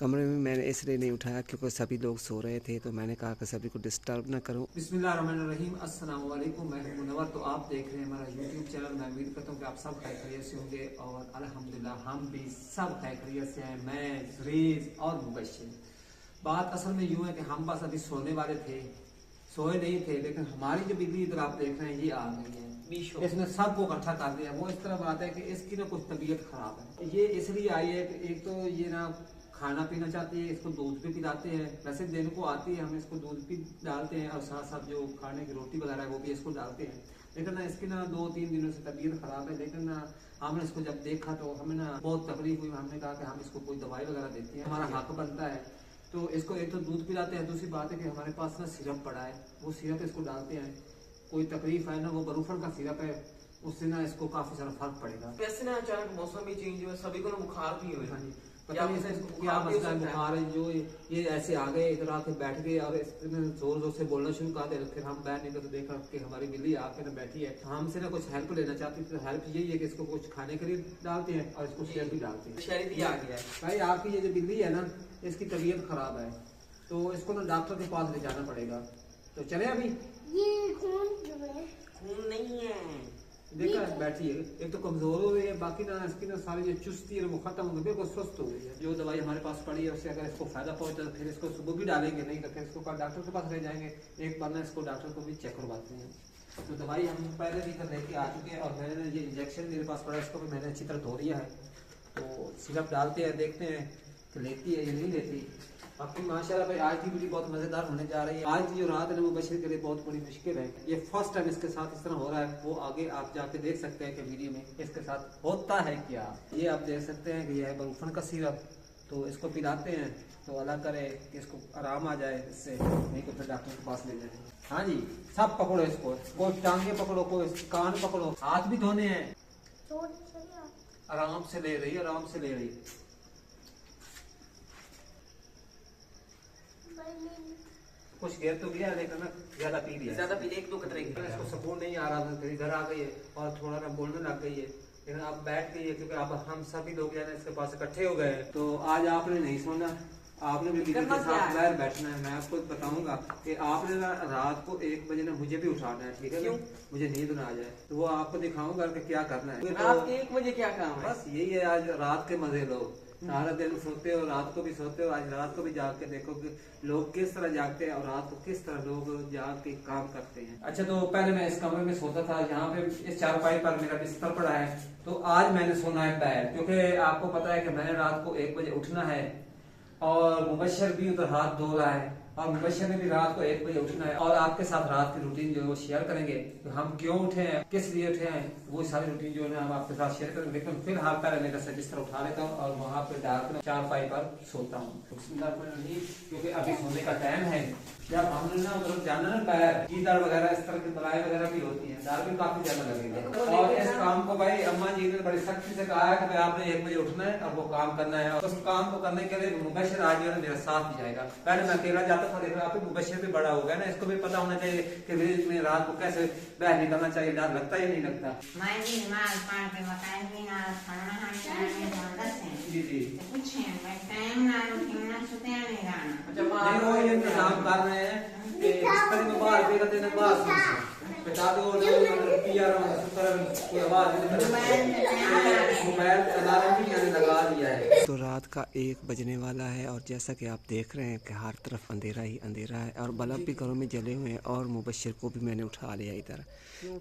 कमरे में मैंने इसलिए नहीं उठाया क्योंकि सभी लोग सो रहे थे, तो मैंने कहा कि सभी को डिस्टर्ब ना करूं। बिस्मिल्लाहिर्रहमानिर्रहीम, अस्सलाम वालेकुम। मैं हूं मुनव्वर। तो आप देख रहे हैं हमारा यूट्यूब चैनल। मैं उम्मीद करता हूं कि आप सब खैरियत से होंगे और अल्हम्दुलिल्लाह हम भी सब खैरियत से हैं। मैं ज़रीज़ और मुबश्शिर। बात असल में यूँ है कि हम बस अभी सोने वाले थे, सोए नहीं थे, लेकिन हमारी जो बिल्ली इधर आप देख रहे हैं ये आ गई है। इसने सबको इकट्ठा कर दिया। वो इस तरह बात है कि इसकी ना कुछ तबीयत खराब है। ये इसलिए आई है कि एक तो ये ना खाना पीना चाहती है, इसको दूध भी पिलाते हैं। वैसे दिन को आती है, हम इसको दूध भी डालते हैं और साथ साथ जो खाने की रोटी वगैरह है वो भी इसको डालते हैं। लेकिन ना इसकी ना 2-3 दिनों से तबीयत खराब है। लेकिन ना हमने इसको जब देखा तो हमें ना बहुत तकलीफ हुई। हमने कहा कि हम इसको कोई दवाई वगैरह देते हैं, हमारा हक बनता है। तो इसको एक तो दूध पिलाते हैं, दूसरी बात है कि हमारे पास ना सिरप पड़ा है, वो सिरप इसको डालते हैं। कोई तकलीफ है ना, वो बरूफन का सिरप है, उससे ना इसको काफी सारा फर्क पड़ेगा। वैसे ना अचानक मौसम भी चेंज हुआ, सभी को ना बुखार भी हुआ। हाँ जी, पता नहीं इसको क्या मसला है, बुखार है। जो ये ऐसे आ गए, इधर आके बैठ गए और इसने जोर जोर से बोलना शुरू कर दिया। फिर हम बैठ नहीं तो देखा कि हमारी बिल्ली आके ना बैठी है, हमसे ना कुछ हेल्प लेना चाहती थी। तो हेल्प यही है कि इसको कुछ खाने के लिए डालते हैं और इसको शेयर भी डालते हैं। शहरी भी आ गया है भाई, आपकी ये जो बिल्ली है ना, इसकी तबीयत खराब है, तो इसको ना डॉक्टर के पास ले जाना पड़ेगा। तो चले अभी। ये खून नहीं है, देखा बैठी है, एक तो कमजोर हो गई है, बाकी ना इसकी ना सारी जो चुस्ती है वो खत्म हो गई, बिल्कुल स्वस्थ हो गई है। जो दवाई हमारे पास पड़ी है उससे अगर इसको फायदा पहुंचा तो फिर इसको सुबह भी डालेंगे, नहीं तो फिर इसको डॉक्टर के पास ले जाएंगे। एक बार ना इसको डॉक्टर को भी चेक करवाते हैं। तो दवाई हम पहले भी कर लेके आ चुके हैं और मैंने ये इंजेक्शन मेरे पास पड़ा है, इसको भी मैंने अच्छी तरह धो दिया है। तो सिरप डालते हैं, देखते हैं कि लेती है या नहीं लेती। बाकी माशाल्लाह भाई, आज की वीडियो बहुत मज़ेदार होने जा रही है। आज की जो रात है ना वो बशीर के लिए बहुत बड़ी मुश्किल है। ये फर्स्ट टाइम इसके साथ इस तरह हो रहा है। वो आगे आप जाके देख सकते हैं कि वीडियो में इसके साथ होता है क्या। ये आप देख सकते हैं कि यह है बरूफन का सिरप। तो इसको पिलाते हैं तो अल्लाह करे कि इसको आराम आ जाए इससे, नहीं तो फिर डॉक्टर के पास ले जाए। हाँ जी, सब पकड़ो इसको, कोई टांगे पकड़ो, कोई कान पकड़ो, हाथ भी धोने हैं। आराम से ले रही, आराम से ले रही। कुछ घेर तो गया, लेकिन ना ज्यादा पी लिया, ज्यादा पी लिया, 1-2 कतरे की। इसको सुकून नहीं आ रहा था, फिर इधर आ गई है और थोड़ा ना बोलने लग गई है। लेकिन अब बैठ गई है क्योंकि अब हम सभी लोग इसके पास इकट्ठे हो गए। तो आज आपने नहीं सोना, आपने भी बिल्ली के साथ बाहर बैठना है। मैं आपको बताऊंगा कि आपने ना रात को 1 बजे ना मुझे भी उठाना है, ठीक है? क्यों? मुझे नींद ना आ जाए, तो वो आपको दिखाऊंगा कि क्या करना है। रात के 1 बजे क्या काम है? बस यही है, आज रात के मजे लो। सारा दिन सोते हो, रात को भी सोते हो, आज रात को भी जाग के देखो कि लोग किस तरह जागते हैं और रात को किस तरह लोग जाग के काम करते हैं। अच्छा, तो पहले मैं इस कमरे में सोता था, यहाँ पे इस चारपाई पर मेरा बिस्तर पड़ा है। तो आज मैंने सोना है बाहर, क्योंकि आपको पता है कि मैंने रात को 1 बजे उठना है और मुबश्शिर भी उधर हाथ धो रहा है और मुबश्शिर ने भी रात को 1 बजे उठना है। और आपके साथ रात की रूटीन जो है वो शेयर करेंगे कि हम क्यों उठे हैं, किस लिए उठे हैं, वो सारी रूटीन जो है हम आपके साथ शेयर करेंगे। लेकिन फिलहाल पहले मेरा से बिस्तर उठा लेता हूँ और वहाँ पे डार्क चारपाई पर सोता हूँ, क्योंकि अभी सोने का टाइम है। जब हमने ना उधर जाना ना बाहर, कीदड़ वगैरह इस तरह की बलाएं वगैरह भी होती हैं, डर भी काफी ज्यादा लगेगा। और इस काम को भाई अम्मा जी ने बड़ी सख्ती से कहा है कि भाई आपने 1 बजे उठना है और वो काम करना है। और उस काम को करने के लिए मुबश्शिर आज जो है मेरा साथ भी जाएगा। पहले मैं अकेला जाता था, लेकिन आप मुबश्शिर भी बड़ा हो गया ना, इसको भी पता होना चाहिए कि विलेज में रात को कैसे बाहर निकलना चाहिए। डर लगता ही नहीं लगता। जी जी, वो इंतजाम कर रहे हैं कि इस तरह में बाहर भी रहते हैं, बाहर बता दो पिया अलार्म भी लगा दिया है। तो रात का 1 बजने वाला है और जैसा कि आप देख रहे हैं कि हर तरफ अंधेरा ही अंधेरा है और बल्ब भी घरों में जले हुए हैं। और मुबश्शिर को भी मैंने उठा लिया इधर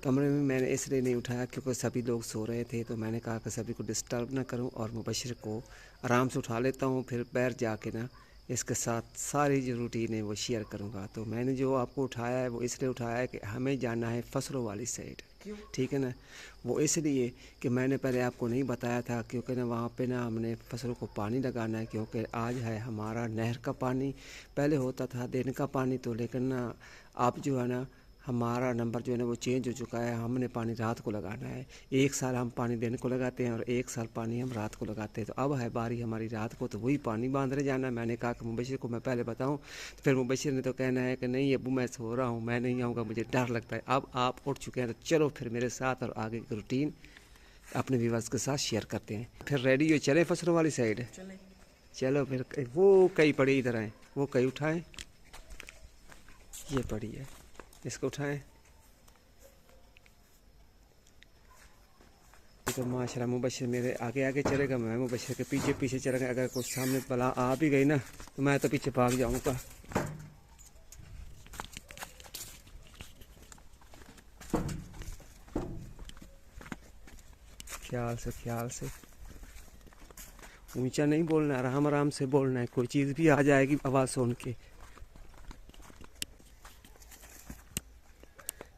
कमरे में। मैंने इसलिए नहीं उठाया क्योंकि सभी लोग सो रहे थे, तो मैंने कहा कि सभी को डिस्टर्ब ना करूं और मुबश्शिर को आराम से उठा लेता हूं। फिर बाहर जाके ना इसके साथ सारी जो रूटीन है वो शेयर करूंगा। तो मैंने जो आपको उठाया है वो इसलिए उठाया है कि हमें जाना है फसलों वाली साइड, ठीक है ना? वो इसलिए कि मैंने पहले आपको नहीं बताया था, क्योंकि ना वहाँ पे ना हमने फसलों को पानी लगाना है। क्योंकि आज है हमारा नहर का पानी, पहले होता था दिन का पानी। तो लेकिन ना अब जो है ना हमारा नंबर जो है ना वो चेंज हो चुका है, हमने पानी रात को लगाना है। 1 साल हम पानी दिन को लगाते हैं और 1 साल पानी हम रात को लगाते हैं। तो अब है बारी हमारी रात को, तो वही पानी बांधने जाना है। मैंने कहा कि मुबश्शिर को मैं पहले बताऊं, तो फिर मुबश्शिर ने तो कहना है कि नहीं अबू मैं सो रहा हूं, मैं नहीं आऊँगा, मुझे डर लगता है। अब आप उठ चुके हैं तो चलो फिर मेरे साथ और आगे की रूटीन अपने व्यूअर्स के साथ शेयर करते हैं। फिर रेडी हो, चले फसलों वाली साइड? चलो फिर वो कई पड़ी इधर आए, वो कई उठाएं, ये पड़ी है, इसको उठाएं। तो माशाल्लाह मुबशिर मेरे आगे आगे चलेगा, मैं मुबशिर के पीछे पीछे चलेगा। अगर कुछ सामने बला आ भी गई ना तो मैं तो पीछे भाग जाऊंगा। ख्याल से ऊंचा नहीं बोलना, आराम आराम से बोलना है, कोई चीज़ भी आ जाएगी आवाज़ सुन के।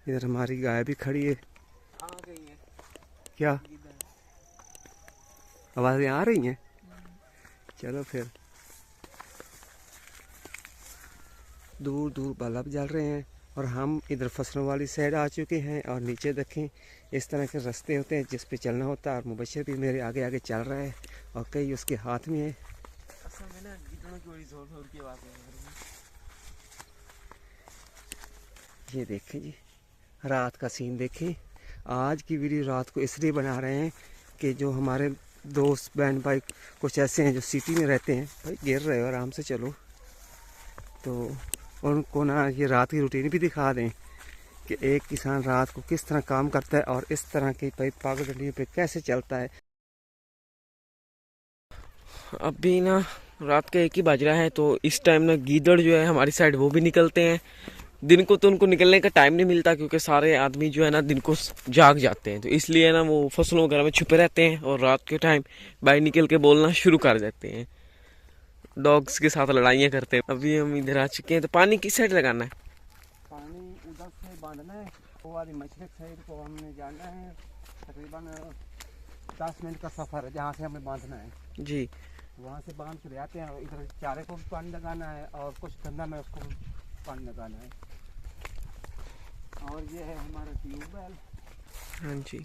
इधर हमारी गाय भी खड़ी है। आ गई है क्या आवाज़ें आ रही हैं? चलो फिर। दूर दूर बल्ब जल रहे हैं और हम इधर फसलों वाली साइड आ चुके हैं। और नीचे देखें इस तरह के रास्ते होते हैं जिस पे चलना होता है। और मुबशिर भी मेरे आगे आगे चल रहा है और कई उसके हाथ में है। असल में ना गिद्धड़ों की बड़ी जोर जोर की आवाज़ है। ये देखें जी, रात का सीन देखें। आज की वीडियो रात को इसलिए बना रहे हैं कि जो हमारे दोस्त बहन भाई कुछ ऐसे हैं जो सिटी में रहते हैं, भाई गिर रहे हो आराम से चलो, तो उनको ना ये रात की रूटीन भी दिखा दें कि एक किसान रात को किस तरह काम करता है और इस तरह की भाई पागल गड्डियों पे कैसे चलता है। अभी ना रात का 1 ही बज रहा है, तो इस टाइम ना गीदड़ जो है हमारी साइड वो भी निकलते हैं। दिन को तो उनको निकलने का टाइम नहीं मिलता क्योंकि सारे आदमी जो है ना दिन को जाग जाते हैं, तो इसलिए ना वो फसलों वगैरह में छुपे रहते हैं और रात के टाइम बाहर निकल के बोलना शुरू कर देते हैं, डॉग्स के साथ लड़ाइयाँ करते हैं। अभी हम इधर आ चुके हैं, तो पानी किस साइड लगाना है? पानी उधर से बांधना है, वो वाली मशरक साइड को हमने जाना है। तकरीबन 10 मिनट का सफ़र है जहाँ से हमें बांधना है जी। वहाँ से बांध के ले आते हैं। इधर चारे को भी पानी लगाना है और कुछ गंदा में उसको भी पानी लगाना है। और ये है हमारा ट्यूबवेल। हाँ जी।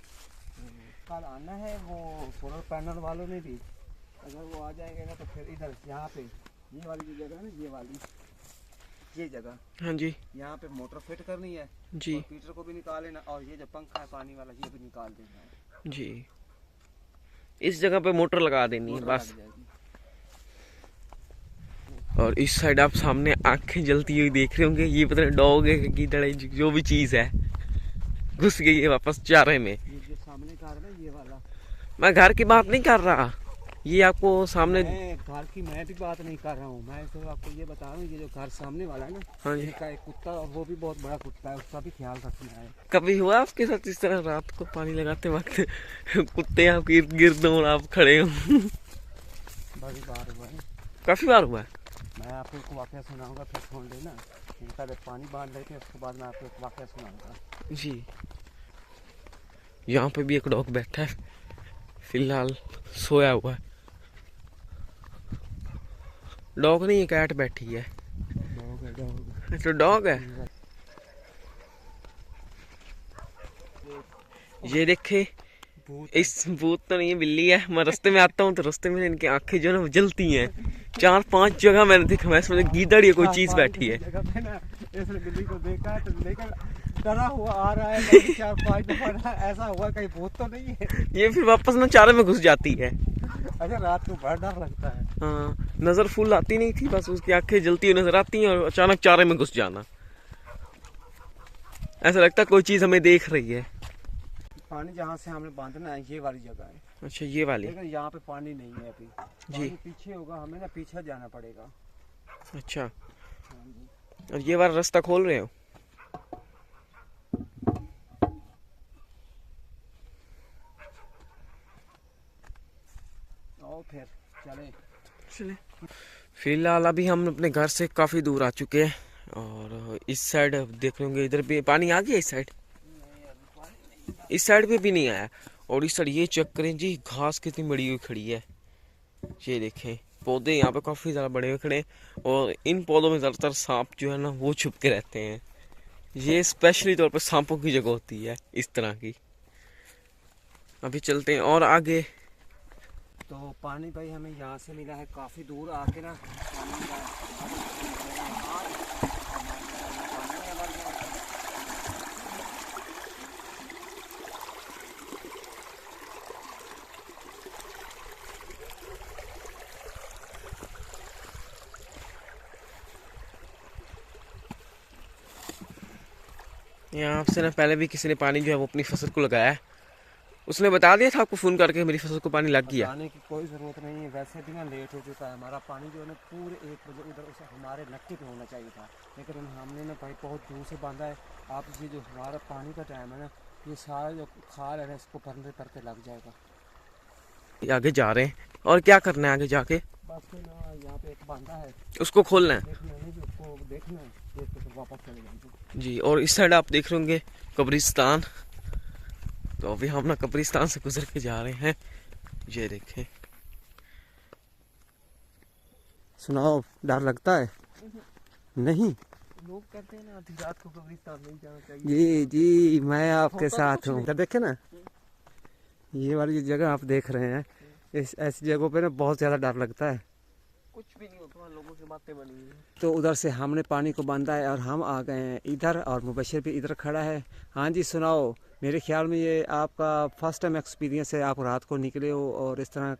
कल आना है वो सोलर पैनल वालों ने भी, अगर वो आ जाएंगे ना तो फिर इधर यहाँ पे ये वाली जो जगह है ना, ये जगह, हाँ जी। यहाँ पे मोटर फिट करनी है जी और पीटर को भी निकाल लेना और ये जो पंखा है पानी वाला ये भी निकाल देना है। जी, इस जगह पे मोटर लगा देनी है मोटर बस। लग जाएगी। और इस साइड आप सामने आंखें जलती हुई देख रहे होंगे, ये पता नहीं डॉग है गीदड़ है जो भी चीज है, घुस गई है वापस चारे में। ये जो सामने घर है ना ये वाला, मैं घर की बात नहीं कर रहा, ये आपको सामने। मैं घर की मैं भी बात नहीं कर रहा हूँ, मैं तो आपको ये बता रहा हूँ ये जो घर सामने वाला है ना, हाँ जी। इसका एक कुत्ता और वो भी बहुत बड़ा कुत्ता है, उसका भी ख्याल रखना है। कभी हुआ आपके साथ इस तरह रात को पानी लगाते वक्त कुत्ते आपके इर्द गिर्द और आप खड़े हो? बड़ी बार हुआ है, काफी बार हुआ है। मैं आपको एक वाक़या सुनाऊंगा फिर छोड़ देना। पहले पानी बांध लेते हैं उसके बाद मैं आपको एक वाक़या सुनाऊंगा। जी, यहाँ पे भी एक डॉग बैठा है, फिलहाल सोया हुआ है। डॉग नहीं है, कैट बैठी है। डॉग है, डॉग तो डॉग है। ये देखे, इस भूत तो नहीं है, बिल्ली है। मैं रास्ते में आता हूँ तो रास्ते में इनकी आंखें जो है ना जलती हैं। 4-5 जगह मैंने देखा, मैं समझा गीदड़ या कोई चीज बैठी है। इसने बिल्ली को देखा है तो लेकर डरा हुआ आ रहा है, 4-5 दफा ऐसा हुआ कहीं भूत तो नहीं है। ये फिर वापस ना चारे में घुस जाती है। अच्छा, रात को बड़ा डर लगता है। हाँ, नजर फुल आती नहीं थी, बस उसकी आंखें जलती हुई नजर आती हैं और अचानक चारे में घुस जाना, ऐसा लगता है कोई चीज हमें देख रही है। पानी जहाँ से हमें बांधना है ये वाली जगह है। अच्छा, ये वाली। लेकिन यहाँ पे पानी नहीं है अभी जी। पानी पीछे होगा, हमें ना पीछे जाना पड़ेगा। अच्छा, हाँ जी। और ये वाला रास्ता खोल रहे हो? आओ फिर चले। फिलहाल अभी हम अपने घर से काफी दूर आ चुके हैं और इस साइड देख रहे होंगे, इधर भी पानी आ गया। इस साइड पे भी नहीं आया। और इस साइड ये चेक करें जी, घास कितनी बड़ी हुई खड़ी है। ये देखें, पौधे यहाँ पे काफी ज्यादा बड़े हुए खड़े हैं और इन पौधों में ज्यादातर सांप जो है ना वो छुप के रहते हैं। ये स्पेशली तौर पर सांपों की जगह होती है इस तरह की। अभी चलते हैं और आगे। तो पानी भाई हमें यहाँ से मिला है, काफ़ी दूर आके ना पानी यहाँ से ना पहले भी किसी ने पानी जो है वो अपनी फसल को लगाया है, उसने बता दिया था आपको फ़ोन करके मेरी फसल को पानी लग गया। जाने की कोई ज़रूरत नहीं है, वैसे भी ना लेट हो चुका है हमारा पानी जो है ना पूरे 1 बजे उधर उसे हमारे नक्के पे होना चाहिए था, लेकिन हमने ना भाई बहुत दूर से बांधा है। आप ये जो हमारा पानी का टाइम है ना, ये सारा जो खाल है ना इसको भरने भरते लग जाएगा। आगे जा रहे हैं और क्या करना है आगे जाके? बस फिर ना यहाँ पे एक बांधा है, उसको खोलना है देखना नहीं कि उसको देखना है, देख के फिर वापस चले जाएंगे। जी। और इस साइड आप देख रहे होंगे कब्रिस्तान। तो अभी हम ना कब्रिस्तान से गुजर के जा रहे हैं, ये देखें। सुनाओ, डर लगता है? नहीं लोग कहते हैं ना आधी रात को कब्रिस्तान नहीं जाना चाहिए। जी जी, मैं आपके होता तो साथ कुछ हूँ। नहीं। इधर देखे ना, ये वाली जो जगह आप देख रहे हैं, इस ऐसी जगहों पे ना बहुत ज़्यादा डर लगता है। कुछ भी नहीं होता, लोगों की बातें बनी हुई हैं। तो उधर से हमने पानी को बांधा है और हम आ गए हैं इधर, और मुबशिर भी इधर खड़ा है। हाँ जी सुनाओ, मेरे ख्याल में ये आपका फर्स्ट टाइम एक्सपीरियंस है, आप रात को निकले हो और इस तरह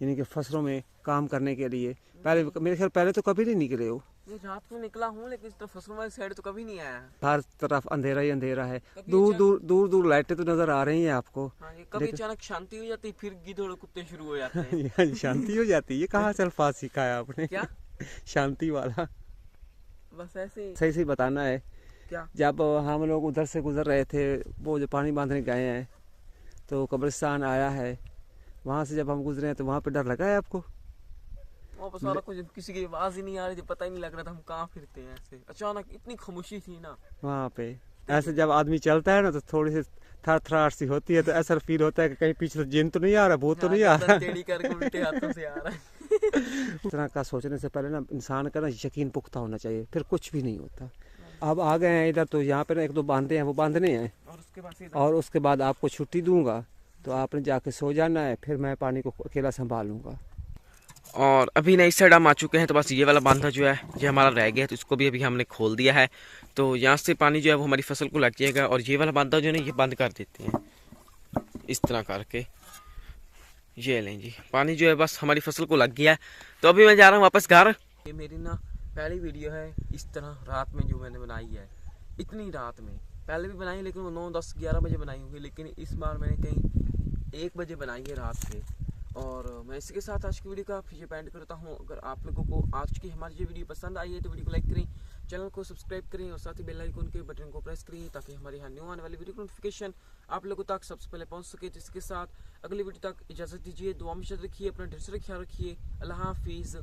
यानी कि फसलों में काम करने के लिए। पहले मेरे ख्याल पहले तो कभी नहीं निकले हो। ये रात को निकला हूँ लेकिन इस तरफ फसलों वाली साइड तो कभी नहीं आया। हर तरफ अंधेरा ही अंधेरा है, कभी दूर दूर दूर दूर लाइटें तो नज़र आ रही हैं आपको। हाँ, ये कभी अचानक शांति हो जाती, फिर गिद्धड़ और कुत्ते शुरू हो जाते हैं। यहाँ शांति हो जाती है। ये कहाँ से अल्फाज सीखा है आपने? क्या? शांति वाला बस ऐसे ही। सही सही बताना है। क्या? जब हम लोग उधर से गुजर रहे थे, वो जो पानी बांधने गए हैं, तो कब्रिस्तान आया है, वहाँ से जब हम गुजरे हैं तो वहाँ पे डर लगा है आपको? वहाँ पर सारा कुछ, किसी की आवाज ही नहीं आ रही थी, पता ही नहीं लग रहा था हम कहाँ फिरते हैं। ऐसे अचानक इतनी खामोशी थी ना। वहाँ पे ऐसे जब आदमी चलता है ना तो थोड़ी सी थर थराहट सी होती है, तो ऐसा फील होता है कि कहीं पीछे से जिन तो नहीं आ रहा, भूत तो नहीं आ रहा। टेढ़ी करके उल्टे हाथों से आ रहा है। इस तरह का सोचने से पहले ना इंसान का ना यकीन पुख्ता होना चाहिए, फिर कुछ भी नहीं होता। अब आ गए हैं इधर, तो यहाँ पे ना 1-2 बांधे हैं, वो बांधने हैं, और उसके बाद सीधा और उसके बाद आपको छुट्टी दूंगा, तो आपने जाके सो जाना है, फिर मैं पानी को अकेला संभालूंगा। और अभी ना इस साइड हम आ चुके हैं, तो बस ये वाला बांधा जो है ये हमारा रह गया है, तो इसको भी अभी हमने खोल दिया है। तो यहाँ से पानी जो है वो हमारी फसल को लग जाएगा, और ये वाला बांधा जो है ना ये बंद कर देते हैं इस तरह करके। ये लें जी, पानी जो है बस हमारी फसल को लग गया है। तो अभी मैं जा रहा हूँ वापस घर। ये मेरी ना पहली वीडियो है इस तरह रात में जो मैंने बनाई है, इतनी रात में। पहले भी बनाई लेकिन वो 9, 10, 11 बजे बनाई होगी, लेकिन इस बार मैंने कहीं 1 बजे बनाई है रात में। और मैं इसी के साथ आज की वीडियो का फिर एंड करता हूँ। अगर आप लोगों को आज की हमारी ये वीडियो पसंद आई है तो वीडियो को लाइक करें, चैनल को सब्सक्राइब करें, और साथ ही बेल आइकन के बटन को प्रेस करें, ताकि हमारे यहाँ न्यू आने वाली वीडियो की नोटिफिकेशन आप लोगों तक सबसे पहले पहुँच सके। तो इसके साथ अगली वीडियो तक इजाज़त दीजिए, दुआ में याद रखिए, अपना ढेर सारा ख्याल रखिए। अल्लाह हाफिज़।